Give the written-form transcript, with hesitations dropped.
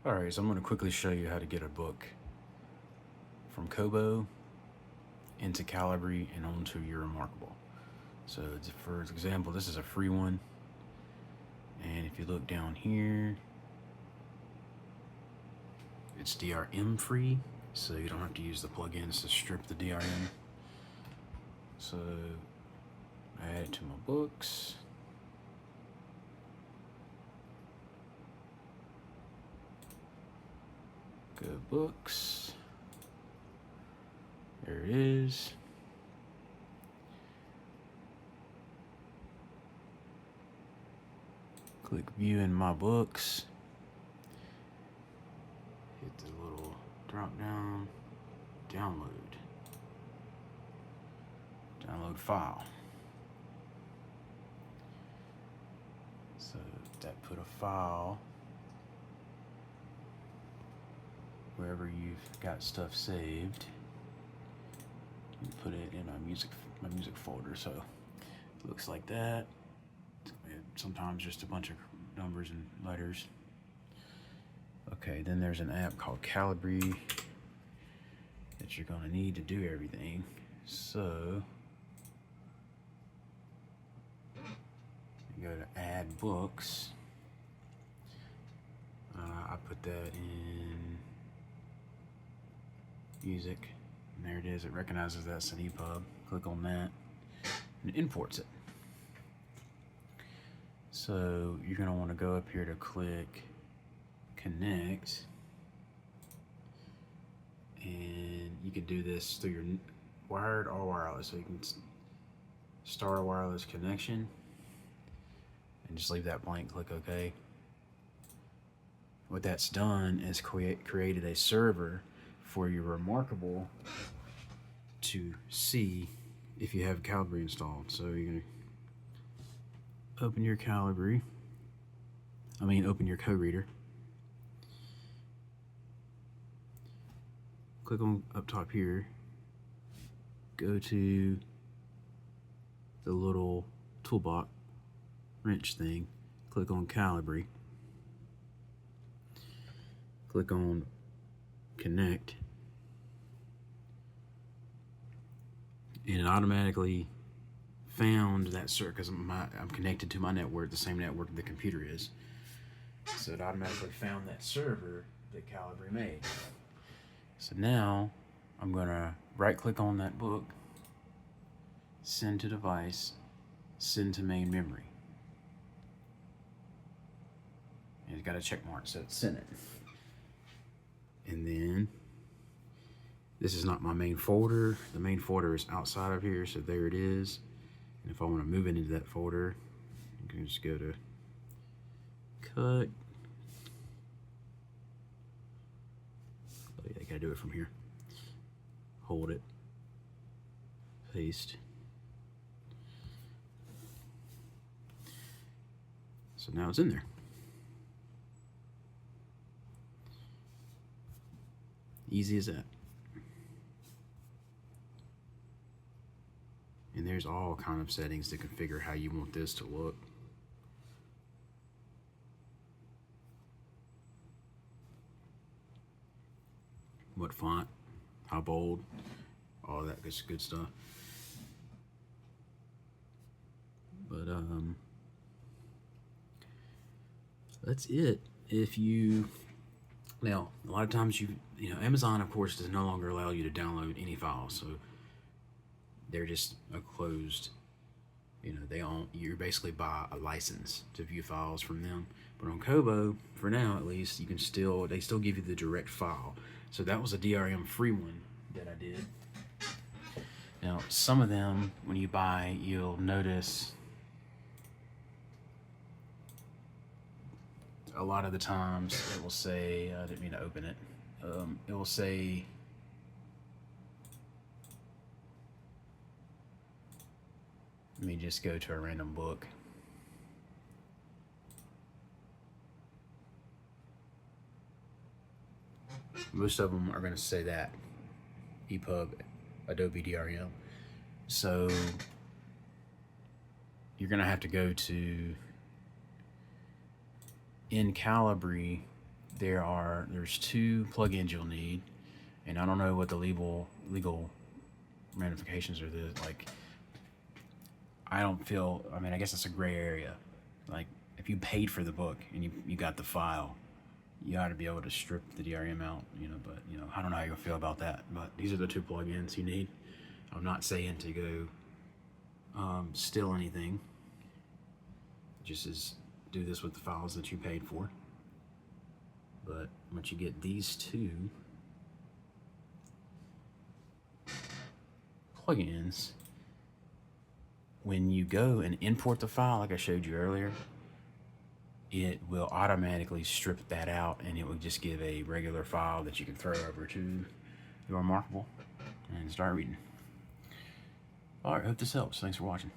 Alright, so I'm going to quickly show you how to get a book from Kobo into Calibre and onto your reMarkable. So for example, this is a free one, and if you look down here, it's DRM free, so you don't have to use the plugins to strip the DRM. So I add it to my books. Go books. There it is. Click view in my books. Hit the little drop down. Download. Download file. So that put a file wherever you've got stuff saved. You put it in my music folder, so it looks like that. Sometimes just a bunch of numbers and letters. Okay, then there's an app called Calibre that you're gonna need to do everything. So you go to add books. I put that in music, and there it is. It recognizes that's an EPUB. Click on that and it imports it. So you're gonna want to go up here to click connect, and you can do this through your wired or wireless. So you can start a wireless connection and just leave that blank, click OK. What that's done is created a server for your reMarkable to see if you have Calibre installed. So you're gonna open your Calibre, open your co-reader. Click on up top here, go to the little toolbox wrench thing, click on Calibre, click on connect, and it automatically found that server, because I'm connected to my network, the same network the computer is. So it automatically found that server that Calibre made. So now I'm gonna right click on that book, send to device, send to main memory. And it's got a check mark, so it's sent it. And then this is not my main folder. The main folder is outside of here, so there it is. And if I want to move it into that folder, you can just go to cut. Oh yeah, I gotta do it from here. Hold it, paste. So now it's in there. Easy as that. And there's all kind of settings to configure how you want this to look. What font, how bold, all that good stuff. But that's it. Now, a lot of times Amazon, of course, does no longer allow you to download any files, so they're just a closed, you basically buy a license to view files from them. But on Kobo, for now at least, they still give you the direct file. So that was a DRM free one that I did. Now, some of them, when you buy, you'll notice a lot of the times it will say, I didn't mean to open it, it will say let me just go to a random book. Most of them are going to say that EPUB, Adobe DRM. So you're going to have to go to in Calibre, there's two plugins you'll need, and I don't know what the legal ramifications are. Like, I don't feel. I mean, I guess it's a gray area. Like, if you paid for the book and you got the file, you ought to be able to strip the DRM out, but I don't know how you'll feel about that. But these are the two plugins you need. I'm not saying to go steal anything. Just do this with the files that you paid for. But once you get these two plugins, when you go and import the file, like I showed you earlier, it will automatically strip that out, and it will just give a regular file that you can throw over to your reMarkable and start reading. All right, hope this helps. Thanks for watching.